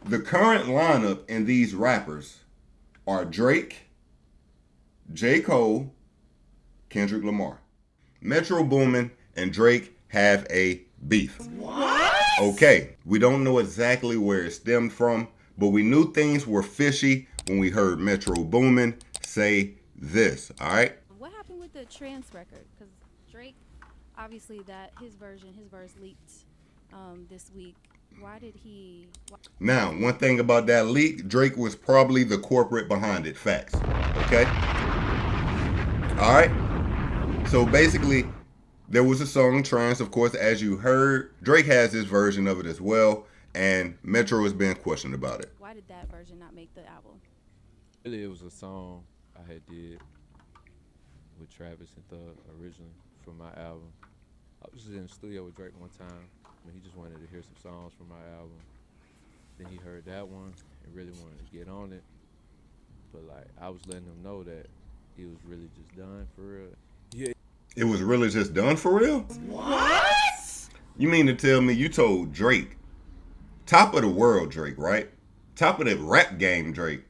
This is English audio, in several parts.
The current lineup in these rappers are Drake, J. Cole, Kendrick Lamar. Metro Boomin and Drake have a beef. What? Okay, we don't know exactly where it stemmed from, but we knew things were fishy when we heard Metro Boomin say this, all right? What happened with the trance record? Because Drake, obviously, that his verse leaked this week. Why did he? Now, one thing about that leak, Drake was probably the corporate behind it. Facts. Okay? All right? So basically, there was a song, Trance, of course, as you heard. Drake has his version of it as well, and Metro has been questioned about it. Why did that version not make the album? Really, it was a song I had did with Travis and Thug originally for my album. I was just in the studio with Drake one time, and he just wanted to hear some songs from my album. Then he heard that one and really wanted to get on it. But like, I was letting him know that it was really just done for real. Yeah. It was really just done for real? What? You mean to tell me you told Drake, top of the world Drake, right? Top of the rap game Drake,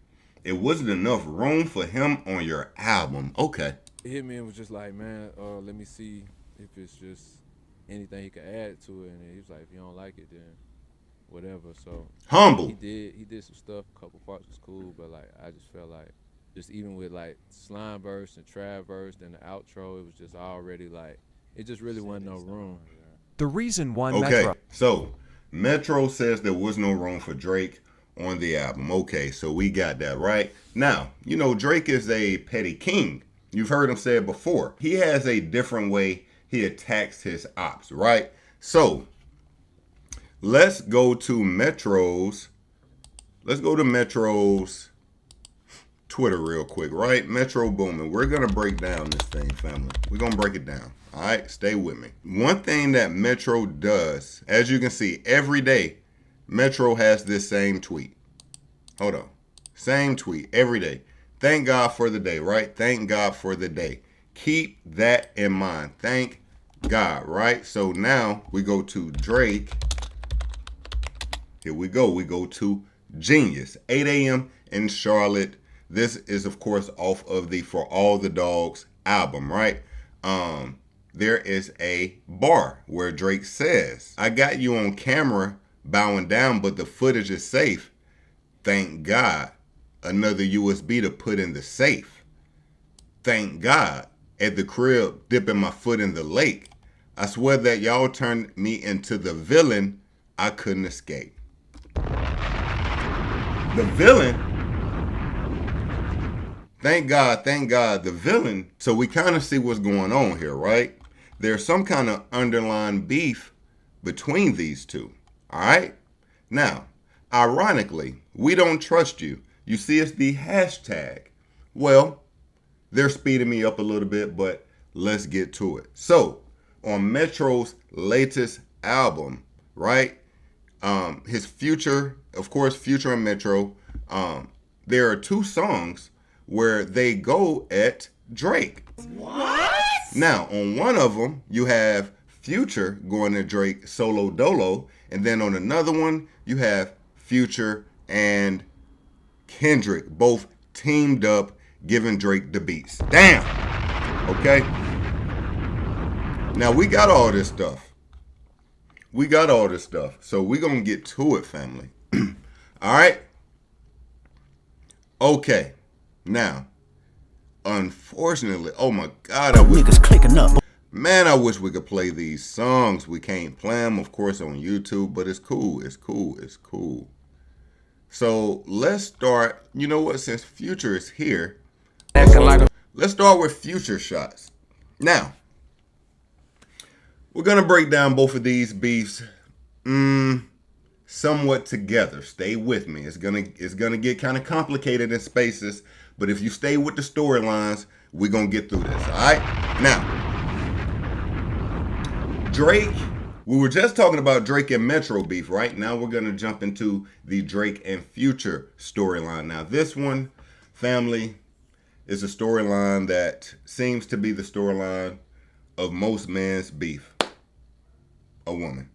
it wasn't enough room for him on your album. Okay. It hit me and was just like, man, let me see if it's just anything he could add to it. And he was like, if you don't like it, then whatever. So Humble. He did some stuff. A couple parts was cool, but like I just felt like just even with like slime verse and trap verse, then the outro, it was just already like it just really wasn't no room. The reason why Okay, Metro so Metro says there was no room for Drake on the album. Okay, so we got that right. Now, you know, Drake is a petty king. You've heard him say it before. He has a different way he attacks his ops, right? So let's go to Metro's Twitter real quick, right? Metro Boomin. We're going to break down this thing, family. We're going to break it down. All right, stay with me. One thing that Metro does, as you can see, every day, Metro has this same tweet. Hold on. Same tweet every day. Thank God for the day, right? Thank God for the day. Keep that in mind. Thank God, right? So now we go to Drake. Here we go. We go to Genius. 8 a.m. in Charlotte. This is, of course, off of the For All the Dogs album, right? There is a bar where Drake says, I got you on camera bowing down, but the footage is safe. Thank God. Another USB to put in the safe. Thank God. At the crib, dipping my foot in the lake. I swear that y'all turned me into the villain I couldn't escape. The villain? Thank God, the villain. So we kind of see what's going on here, right? There's some kind of underlying beef between these two, all right? Now, ironically, we don't trust you. You see it's the hashtag. Well, they're speeding me up a little bit, but let's get to it. So, on Metro's latest album, right? His Future, of course, Future and Metro, there are two songs where they go at Drake. What? Now, on one of them, you have Future going to Drake solo dolo, and then on another one, you have Future and Kendrick both teamed up giving Drake the beats. Damn. Okay. Now we got all this stuff. So we gonna get to it, family. All right. Okay. Now, unfortunately, oh my God, niggas clicking up. Man, I wish we could play these songs. We can't play them, of course, on YouTube, but it's cool. So let's start. You know what? Since Future is here, let's start with Future shots. Now, we're gonna break down both of these beefs somewhat together. Stay with me. It's gonna get kind of complicated in spaces, but if you stay with the storylines, we're gonna get through this. All right. Now, Drake. We were just talking about Drake and Metro beef, right? Now we're going to jump into the Drake and Future storyline. Now this one, family, is a storyline that seems to be the storyline of most men's beef. A woman.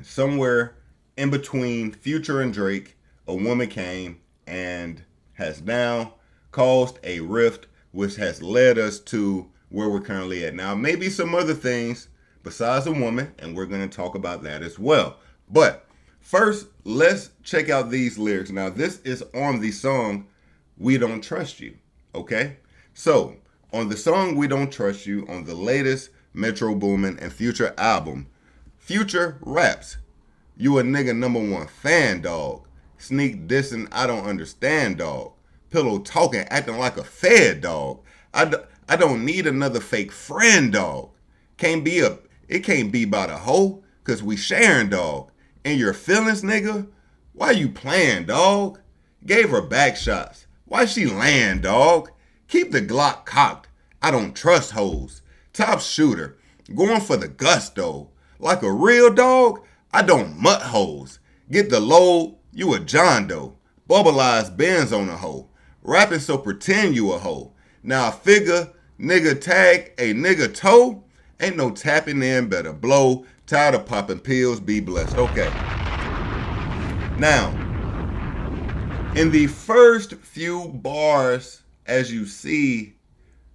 Somewhere in between Future and Drake, a woman came and has now caused a rift, which has led us to where we're currently at now. Maybe some other things besides a woman, and we're going to talk about that as well. But first, let's check out these lyrics. Now, this is on the song We Don't Trust You, okay? So, on the song We Don't Trust You, on the latest Metro Boomin and Future album, Future raps, "You a nigga number one fan, dog. Sneak dissing, I don't understand, dog. Pillow talking, acting like a fed, dog. I don't need another fake friend, dog. It can't be about a hoe, cause we sharing, dog. And your feelings, nigga? Why you playing, dog? Gave her back shots. Why she laying, dog? Keep the Glock cocked. I don't trust hoes. Top shooter, going for the gusto. Like a real dog, I don't mutt hoes. Get the load, you a John Doe. Bubbleized Benz on a hoe. Rapping so pretend you a hoe. Now I figure nigga tag a nigga toe. Ain't no tapping in, better blow. Tired of popping pills, be blessed. Okay. Now, in the first few bars, as you see,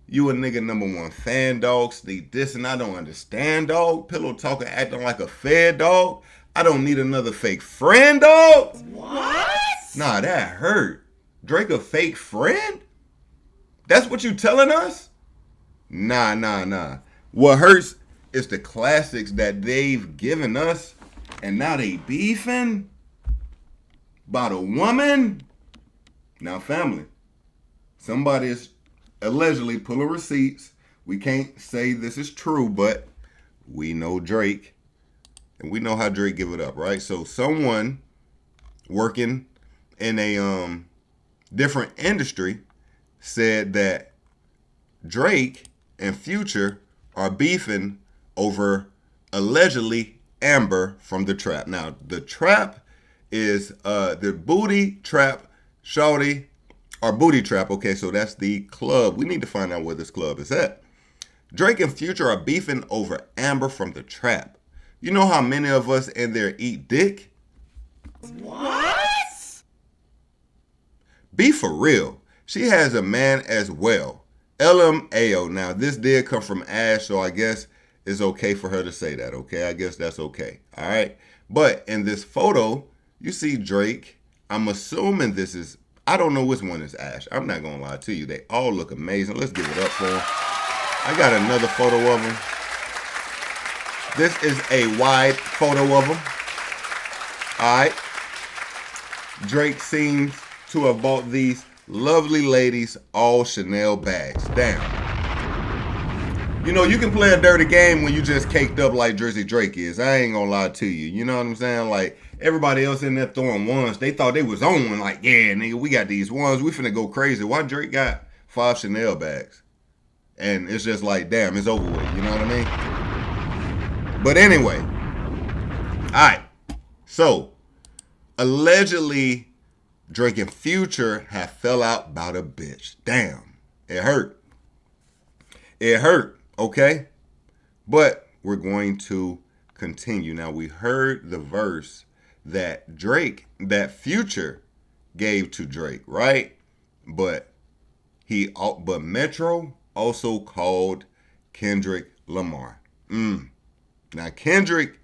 you a nigga number one fan, dog. Sneak dissing, I don't understand, dog. Pillow talking, acting like a fed, dog. I don't need another fake friend, dog. What? Nah, that hurt. Drake a fake friend? That's what you telling us? Nah. What hurts is the classics that they've given us, and now they beefing about a woman? Now, family, somebody is allegedly pulling receipts. We can't say this is true, but we know Drake, and we know how Drake give it up, right? So someone working in a different industry said that Drake and Future are beefing over allegedly Amber from the Trap. Now, the Trap is the Booty Trap Shawty, or Booty Trap. Okay, so that's the club. We need to find out where this club is at. Drake and Future are beefing over Amber from the Trap. You know how many of us in there eat dick? What? Be for real. She has a man as well. LMAO. Now, this did come from Ash, so I guess it's okay for her to say that, okay? I guess that's okay, all right? But in this photo, you see Drake. I'm assuming this is, I don't know which one is Ash. I'm not going to lie to you. They all look amazing. Let's give it up for them. I got another photo of them. This is a wide photo of them. All right. Drake seems to have bought these lovely ladies all Chanel bags. Damn. You know, you can play a dirty game when you just caked up like Drizzy Drake is. I ain't gonna lie to you. You know what I'm saying? Like, everybody else in there throwing ones. They thought they was on one. Like, yeah, nigga, we got these ones. We finna go crazy. Why Drake got 5 Chanel bags? And it's just like, damn, it's over with. You know what I mean? But anyway. Alright. So, allegedly, Drake and Future have fell out about a bitch. Damn. It hurt. It hurt, okay? But we're going to continue. Now, we heard the verse that Future gave to Drake, right? But Metro also called Kendrick Lamar. Now, Kendrick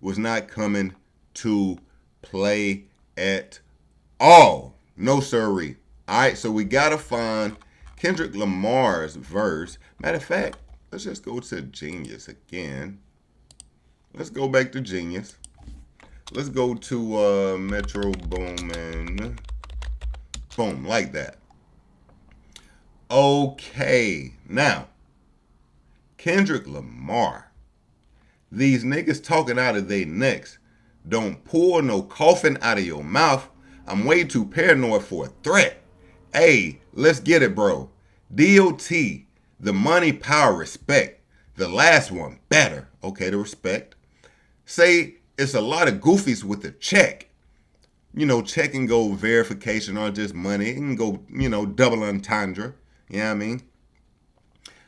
was not coming to play at all. No sirree. All right, so we got to find Kendrick Lamar's verse. Matter of fact, let's just go to Genius again. Let's go back to Genius. Let's go to Metro Boomin. Boom, like that. Okay, now, Kendrick Lamar. These niggas talking out of their necks. Don't pour no coughing out of your mouth. I'm way too paranoid for a threat. Hey, let's get it, bro. DOT, the money, power, respect. The last one, better. Okay, the respect. Say it's a lot of goofies with the check. You know, check and go verification or just money. It can go, double entendre. You know what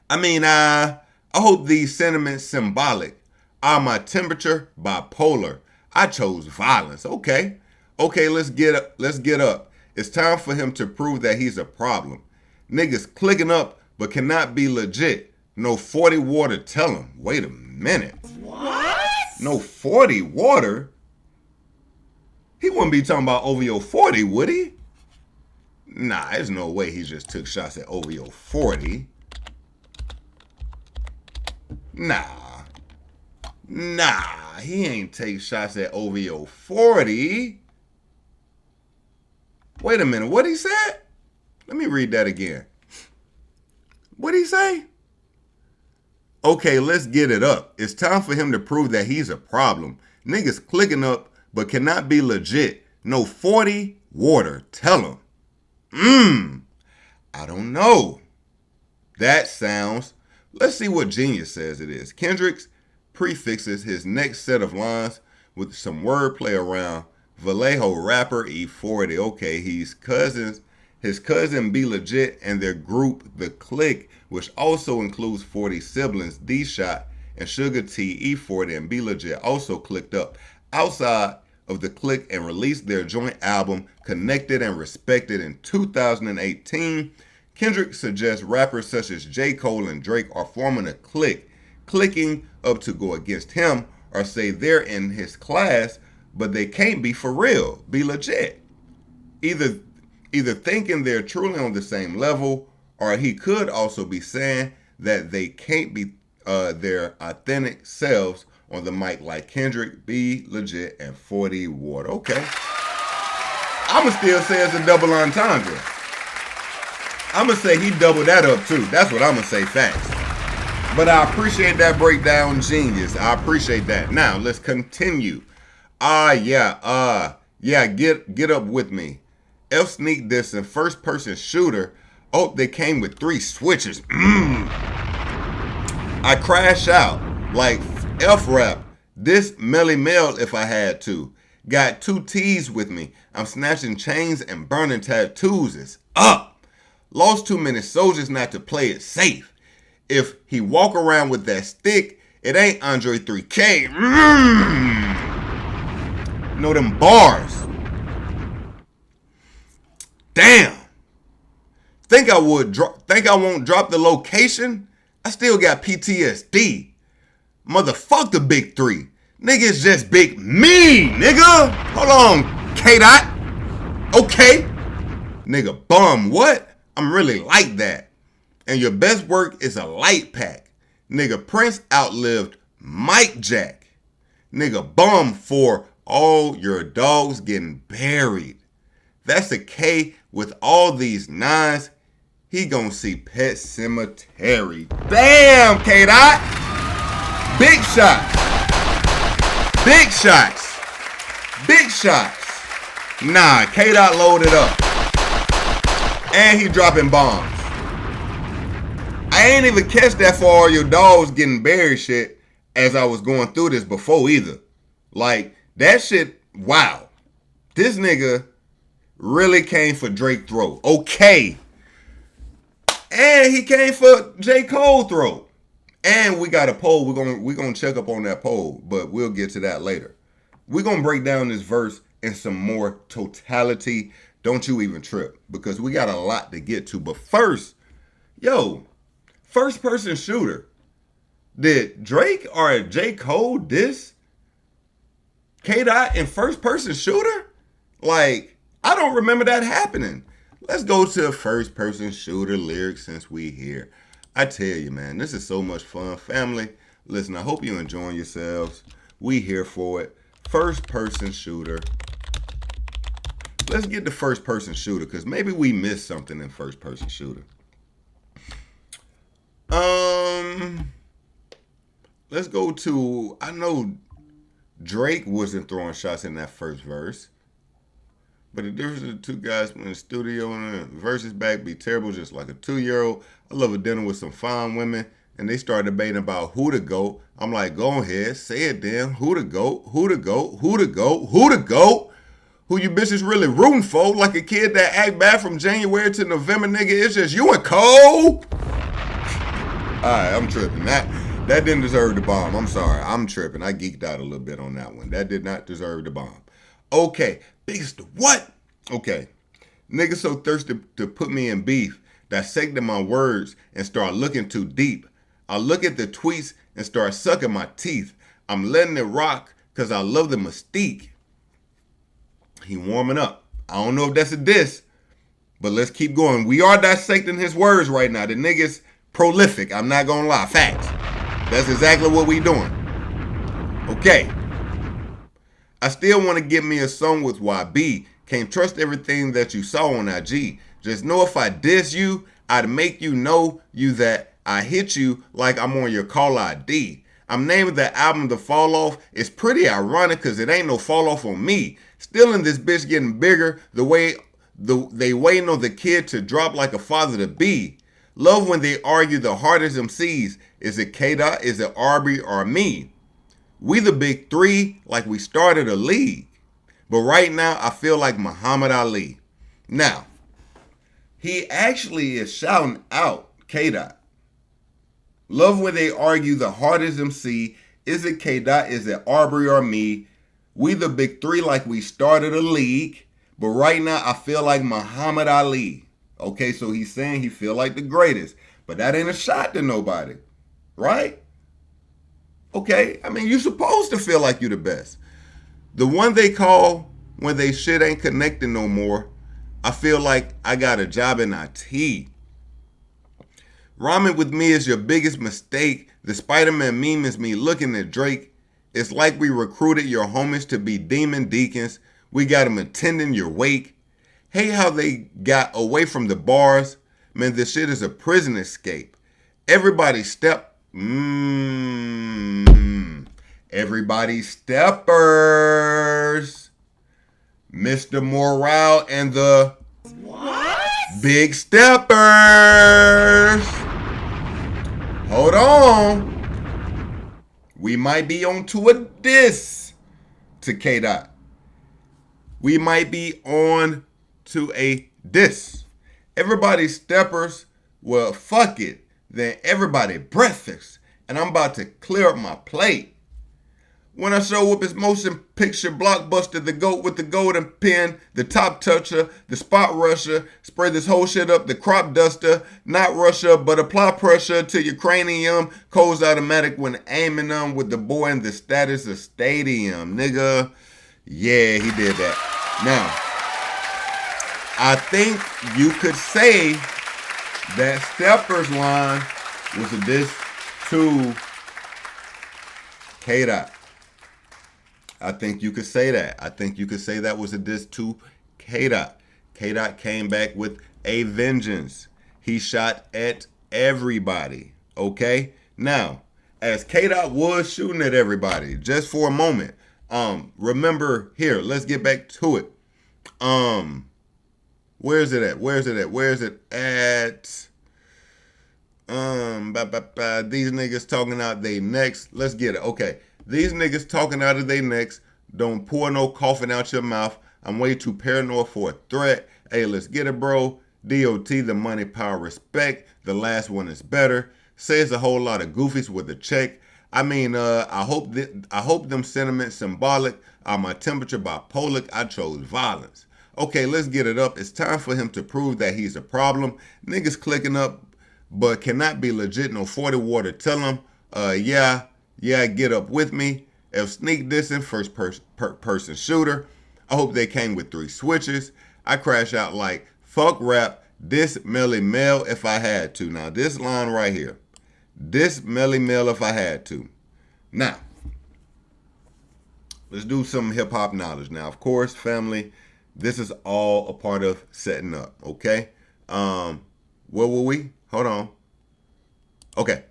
I mean? I hope these sentiments symbolic. Are my temperature bipolar? I chose violence. Okay. Okay, let's get up. Let's get up. It's time for him to prove that he's a problem. Niggas clicking up but cannot be legit. No 40 water, tell him. Wait a minute. What? No 40 water? He wouldn't be talking about OVO 40, would he? Nah, there's no way he just took shots at OVO 40. Nah, he ain't take shots at OVO 40. Wait a minute, what he said? Let me read that again. What'd he say? Okay, let's get it up. It's time for him to prove that he's a problem. Niggas clicking up but cannot be legit. No 40 water, tell him. I don't know. That sounds... Let's see what Genius says it is. Kendrick prefixes his next set of lines with some wordplay around Vallejo rapper E40. Okay, his cousin Be Legit and their group The Click, which also includes 40 siblings, D-Shot and Sugar T, E40 and Be Legit also clicked up outside of The Click and released their joint album Connected and Respected in 2018. Kendrick suggests rappers such as J. Cole and Drake are forming a clique, clicking up to go against him or say they're in his class, but they can't be for real, be legit. Either thinking they're truly on the same level, or he could also be saying that they can't be their authentic selves on the mic like Kendrick, Be Legit, and 40 Water. Okay. I'ma still say it's a double entendre. I'ma say he doubled that up too. That's what I'ma say, facts. But I appreciate that breakdown, Genius. I appreciate that. Now, let's continue. Get up with me. F Sneak this and first person shooter. Oh, they came with 3 switches. I crash out like F rap. This Melly Mel if I had to. Got 2 T's with me. I'm snatching chains and burning tattoos. It's up. Lost too many soldiers not to play it safe. If he walk around with that stick, it ain't Andre 3K. Know them bars. Damn. Think I won't drop the location? I still got PTSD. Motherfuck the big 3. Nigga, it's just big me, nigga. Hold on, K-Dot. Okay. Nigga, bum, what? I'm really like that. And your best work is a light pack. Nigga, Prince outlived Mike Jack. Nigga, bum for all your dogs getting buried. That's a K with all these 9s. He gonna see Pet Cemetery. Damn, K-Dot. Big shots. Big shots. Big shots. Nah, K-Dot loaded up. And he dropping bombs. I ain't even catch that for all your dogs getting buried shit as I was going through this before either. Like, that shit, wow. This nigga really came for Drake throat. Okay. And he came for J. Cole throat. And we got a poll. We're gonna check up on that poll, but we'll get to that later. We're gonna break down this verse in some more totality. Don't you even trip, because we got a lot to get to. But first, first person shooter. Did Drake or J. Cole diss K-Dot in first person shooter? Like, I don't remember that happening. Let's go to first person shooter lyrics since we here. I tell you, man, this is so much fun. Family, listen, I hope you're enjoying yourselves. We here for it. First person shooter. Let's get to first person shooter, because maybe we missed something in first person shooter. Let's go to, I know Drake wasn't throwing shots in that first verse. But the difference of the 2 guys in the studio and the verses back be terrible, just like a 2-year-old. I love a dinner with some fine women, and they start debating about who to go. I'm like, go ahead, say it then. Who to go? Who to go? Who to go? Who to go? Who you bitches really rooting for? Like a kid that act bad from January to November, nigga. It's just you and Cole. All right, I'm tripping. That didn't deserve the bomb. I'm sorry. I'm tripping. I geeked out a little bit on that one. That did not deserve the bomb. Okay. Biggest what? Okay. Niggas so thirsty to put me in beef, dissecting my words and start looking too deep. I look at the tweets and start sucking my teeth. I'm letting it rock because I love the mystique. He warming up. I don't know if that's a diss, but let's keep going. We are dissecting his words right now. The nigga's prolific. I'm not going to lie. Facts. That's exactly what we doing. Okay. I still want to get me a song with YB. Can't trust everything that you saw on IG. Just know if I diss you, I'd make you know you that I hit you like I'm on your call ID. I'm naming the album The Fall Off. It's pretty ironic because it ain't no fall off on me. Still in this bitch getting bigger the way they waiting on the kid to drop like a father to be. Love when they argue the hardest MCs. Is it K-Dot, is it Arby, or me? We the big three like we started a league. But right now I feel like Muhammad Ali. Now, he actually is shouting out K-Dot. Love when they argue the hardest MC. Is it K-Dot, is it Arby, or me? We the big three like we started a league. But right now, I feel like Muhammad Ali. Okay, so he's saying he feel like the greatest. But that ain't a shot to nobody. Right? Okay, I mean, you supposed to feel like you the best. The one they call when they shit ain't connecting no more. I feel like I got a job in IT. Rhyming with me is your biggest mistake. The Spider-Man meme is me looking at Drake. It's like we recruited your homies to be demon deacons. We got them attending your wake. Hey, how they got away from the bars. Man, this shit is a prison escape. Everybody step. Everybody steppers. Mr. Morale and the Big Steppers. Hold on. We might be on to a diss to K-Dot. We might be on to a diss. Everybody steppers. Well, fuck it. Then everybody breakfast. And I'm about to clear up my plate. When I show up, it's motion picture blockbuster, the GOAT with the golden pen, the top toucher, the spot rusher, spray this whole shit up, the crop duster, not rusher, but apply pressure to your cranium, codes automatic when aiming them with the boy in the status of stadium, nigga. Yeah, he did that. Now, I think you could say that Stepper's line was a diss to K-Dot. I think you could say that. I think you could say that was a diss to K-Dot. K-Dot came back with a vengeance. He shot at everybody. Okay? Now, as K-Dot was shooting at everybody, just for a moment, remember here, let's get back to it. Where's it at? Where's it at? Where's it at? These niggas talking out they necks. Let's get it. Okay. These niggas talking out of their necks. Don't pour no coughing out your mouth. I'm way too paranoid for a threat. Hey, let's get it, bro. DOT, the money, power, respect. The last one is better. Says a whole lot of goofies with a check. I mean, I hope them sentiments symbolic. My temperature bipolar. I chose violence. Okay, let's get it up. It's time for him to prove that he's a problem. Niggas clicking up, but cannot be legit. No 40 water. Tell him, yeah, get up with me. If sneak dissing, first person shooter. I hope they came with 3 switches. I crash out like, fuck rap, this Melly Mel if I had to. Now, this line right here. This Melly Mel if I had to. Now, let's do some hip-hop knowledge. Now, of course, family, this is all a part of setting up, okay? Where were we? Hold on. Okay.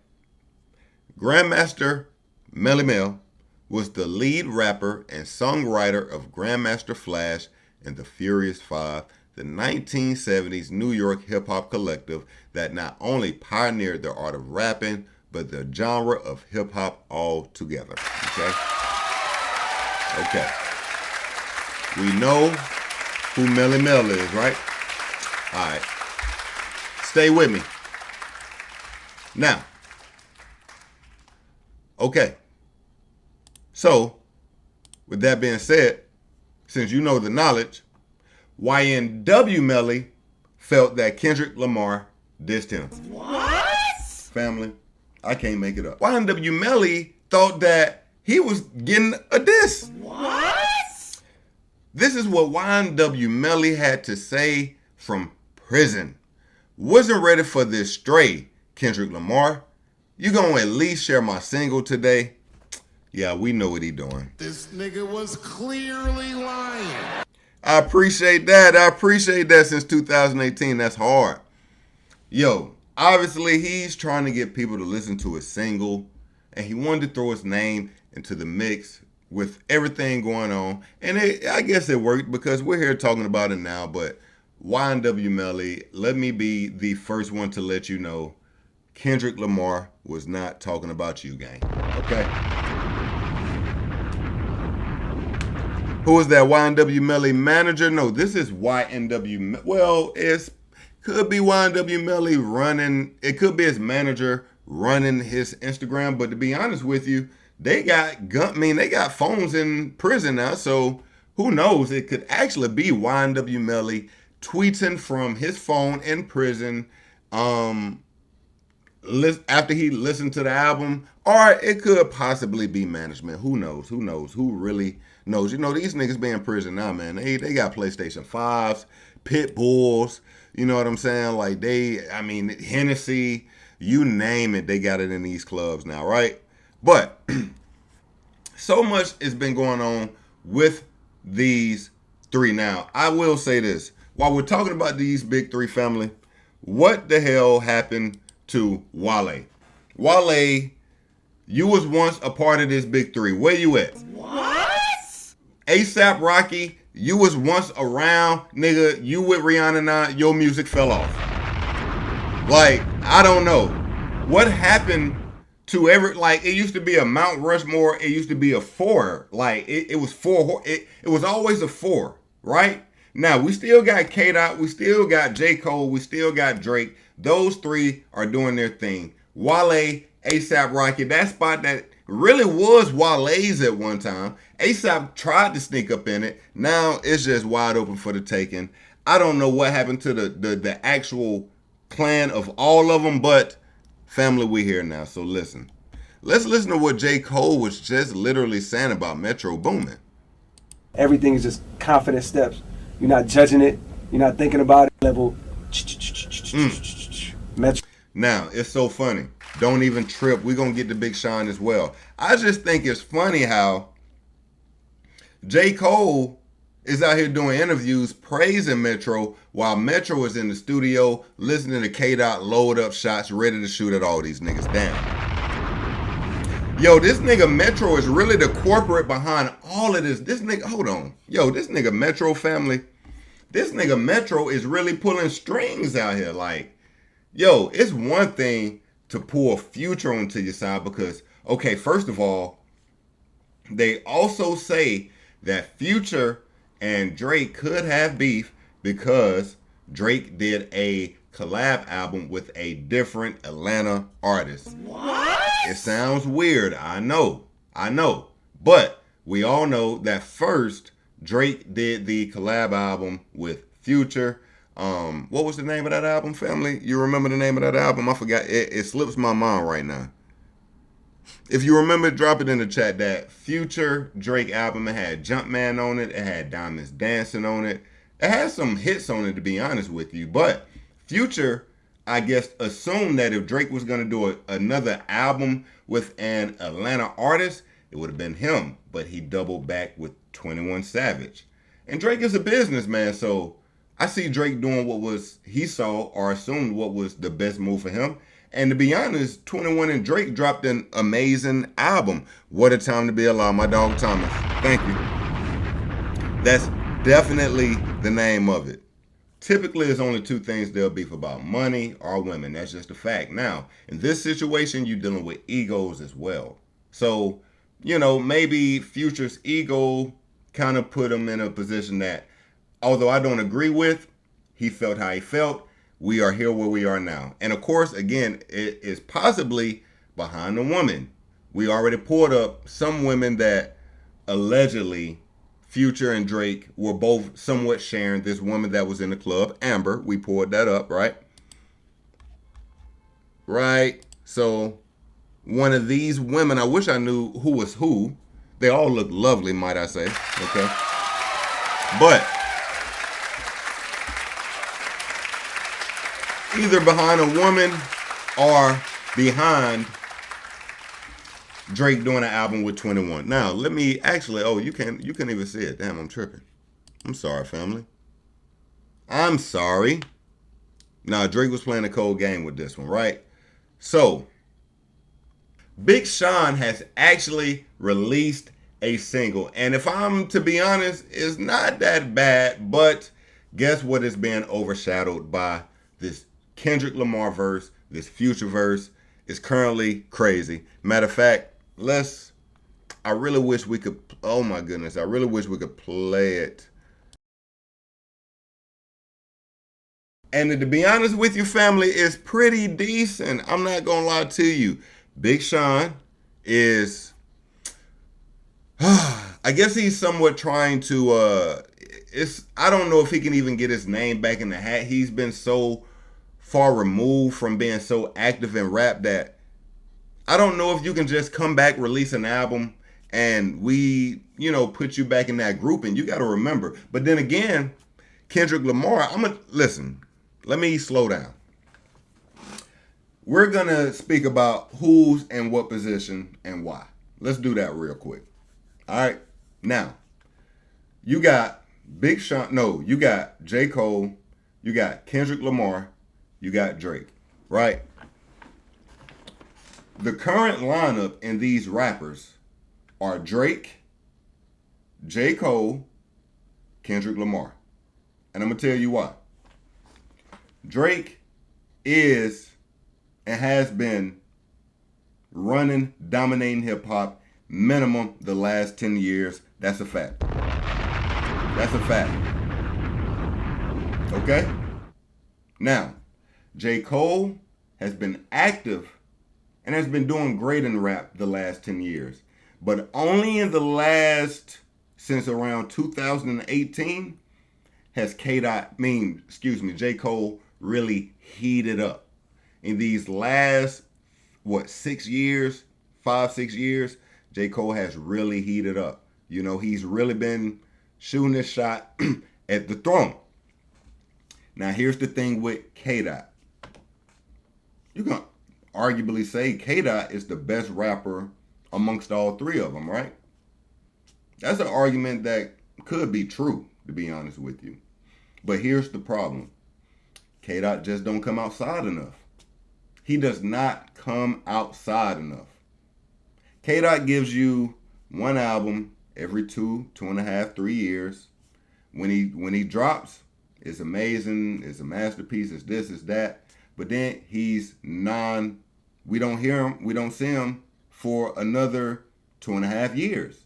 Grandmaster Melly Mel was the lead rapper and songwriter of Grandmaster Flash and the Furious Five, the 1970s New York hip-hop collective that not only pioneered the art of rapping, but the genre of hip-hop altogether. Okay. We know who Melly Mel is, right? All right. Stay with me. Now, Okay. So, with that being said, since you know the knowledge, YNW Melly felt that Kendrick Lamar dissed him. What? Family, I can't make it up. YNW Melly thought that he was getting a diss. What? This is what YNW Melly had to say from prison. Wasn't ready for this stray, Kendrick Lamar. You gonna at least share my single today? Yeah, we know what he doing. This nigga was clearly lying. I appreciate that. I appreciate that since 2018. That's hard. Yo, obviously he's trying to get people to listen to his single, and he wanted to throw his name into the mix with everything going on. And I guess it worked because we're here talking about it now. But YNW Melly, let me be the first one to let you know Kendrick Lamar was not talking about you, gang. Okay? Who is that YNW Melly manager? No, this is YNW. Well, it could be YNW Melly running. It could be his manager running his Instagram. But to be honest with you, they got they got phones in prison now. So who knows? It could actually be YNW Melly tweeting from his phone in prison. After he listened to the album, or it could possibly be management. Who knows? Who knows? Who really knows? You know, these niggas be in prison now, man. They got PlayStation 5s, Pit Bulls, you know what I'm saying? Like Hennessy, you name it, they got it in these clubs now, right? But so much has been going on with these three. Now, I will say this. While we're talking about these big three family, what the hell happened to Wale? Wale, you was once a part of this big three. Where you at? What? ASAP Rocky, you was once around, nigga. You with Rihanna now, your music fell off. Like, I don't know. What happened to it used to be a Mount Rushmore, it used to be a four. Like, it was four, it was always a four, right? Now, we still got K-Dot, we still got J. Cole, we still got Drake. Those three are doing their thing. Wale, ASAP Rocky, that spot that really was Wale's at one time. ASAP tried to sneak up in it. Now it's just wide open for the taking. I don't know what happened to the actual plan of all of them, but family, we here now. So listen. Let's listen to what J. Cole was just literally saying about Metro Boomin. Everything is just confident steps. You're not judging it. You're not thinking about it. Level. Metro. Now, it's so funny. Don't even trip. We're going to get to Big Sean as well. I just think it's funny how J. Cole is out here doing interviews praising Metro while Metro is in the studio listening to K-Dot load up shots ready to shoot at all these niggas down. Yo, this nigga Metro is really the corporate behind all of this. This nigga, hold on. Yo, this nigga Metro family, this nigga Metro is really pulling strings out here. Like, yo, it's one thing to pull Future onto your side because, okay, first of all, they also say that Future and Drake could have beef because Drake did a collab album with a different Atlanta artist. What? It sounds weird, I know. But we all know that first Drake did the collab album with Future. What was the name of that album, family? You remember the name of that album? I forgot. It slips my mind right now. If you remember, drop it in the chat. That Future Drake album, it had Jumpman on it. It had Diamonds Dancing on it. It had some hits on it, to be honest with you. But Future, I guess, assumed that if Drake was going to do another album with an Atlanta artist, it would have been him. But he doubled back with 21 Savage. And Drake is a businessman, so I see Drake doing what was he saw or assumed what was the best move for him. And to be honest, 21 and Drake dropped an amazing album. What a Time to Be Alive, my dog Thomas. Thank you. That's definitely the name of it. Typically, there's only two things they'll beef about: money or women. That's just a fact. Now, in this situation, you're dealing with egos as well. So, you know, maybe Future's ego kind of put him in a position that, although I don't agree with, he felt how he felt. We are here where we are now. And of course, again, it is possibly behind the woman. We already pulled up some women that allegedly Future and Drake were both somewhat sharing. This woman that was in the club, Amber, we pulled that up, right? Right. So one of these women, I wish I knew who was who. They all look lovely, might I say. Okay. But either behind a woman or behind Drake doing an album with 21. Now, let me actually, you can't even see it. Damn, I'm tripping. I'm sorry, family. I'm sorry. Now, Drake was playing a cold game with this one, right? So, Big Sean has actually released a single. And if I'm to be honest, it's not that bad, but guess what is being overshadowed by this Kendrick Lamar verse, this Future verse is currently crazy. Matter of fact, I really wish we could, oh my goodness, I really wish we could play it. And to be honest with you, family, it's pretty decent. I'm not going to lie to you. Big Sean is, I guess he's somewhat trying to, I don't know if he can even get his name back in the hat. He's been so far removed from being so active in rap that I don't know if you can just come back, release an album, and we, put you back in that group. And you got to remember. But then again, Kendrick Lamar, listen, let me slow down. We're going to speak about who's in what position and why. Let's do that real quick. All right. Now, you got Big Sean. No, you got J. Cole. You got Kendrick Lamar. You got Drake. Right? The current lineup in these rappers are Drake, J. Cole, Kendrick Lamar. And I'm going to tell you why. Drake is and has been running, dominating hip-hop minimum the last 10 years. That's a fact. That's a fact. Okay? Now, J. Cole has been active and has been doing great in rap the last 10 years. But only in the last, since around 2018, has J. Cole really heated up. In these last, 6 years, 5-6 years, J. Cole has really heated up. He's really been shooting his shot at the throne. Now, here's the thing with K-Dot. You can arguably say K-Dot is the best rapper amongst all three of them, right? That's an argument that could be true, to be honest with you. But here's the problem. K-Dot just don't come outside enough. He does not come outside enough. K-Dot gives you one album every 2.5, 3 years. When he drops, it's amazing, it's a masterpiece, it's this, it's that. But then we don't hear him, we don't see him for another 2.5 years.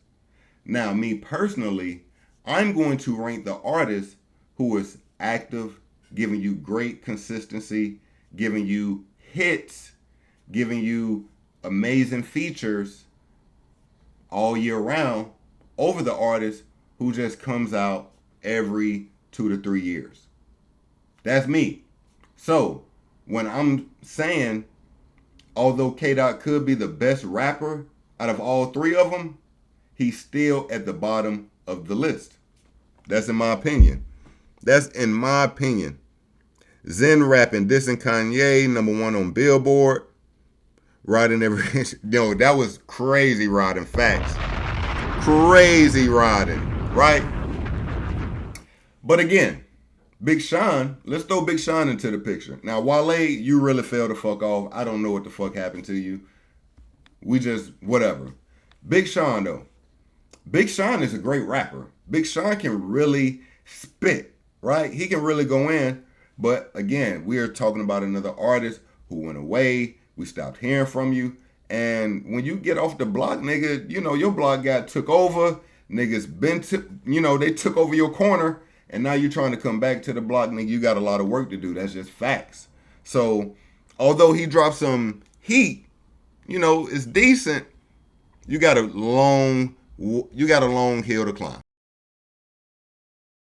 Now, me personally, I'm going to rank the artist who is active, giving you great consistency, giving you hits, giving you amazing features all year round, over the artist who just comes out every 2 to 3 years. That's me. So, when I'm saying, although K-Dot could be the best rapper out of all three of them, he's still at the bottom of the list. That's in my opinion. Zen rapping, dissing Kanye, #1 on Billboard. Riding every... that was crazy riding, facts. Crazy riding, right? But again, Big Sean, let's throw Big Sean into the picture. Now, Wale, you really fell the fuck off. I don't know what the fuck happened to you. We just, whatever. Big Sean, though. Big Sean is a great rapper. Big Sean can really spit, right? He can really go in. But again, we are talking about another artist who went away. We stopped hearing from you. And when you get off the block, nigga, your block got took over. Niggas they took over your corner. And now you're trying to come back to the block, nigga. You got a lot of work to do. That's just facts. So, although he dropped some heat, it's decent. you got a long hill to climb.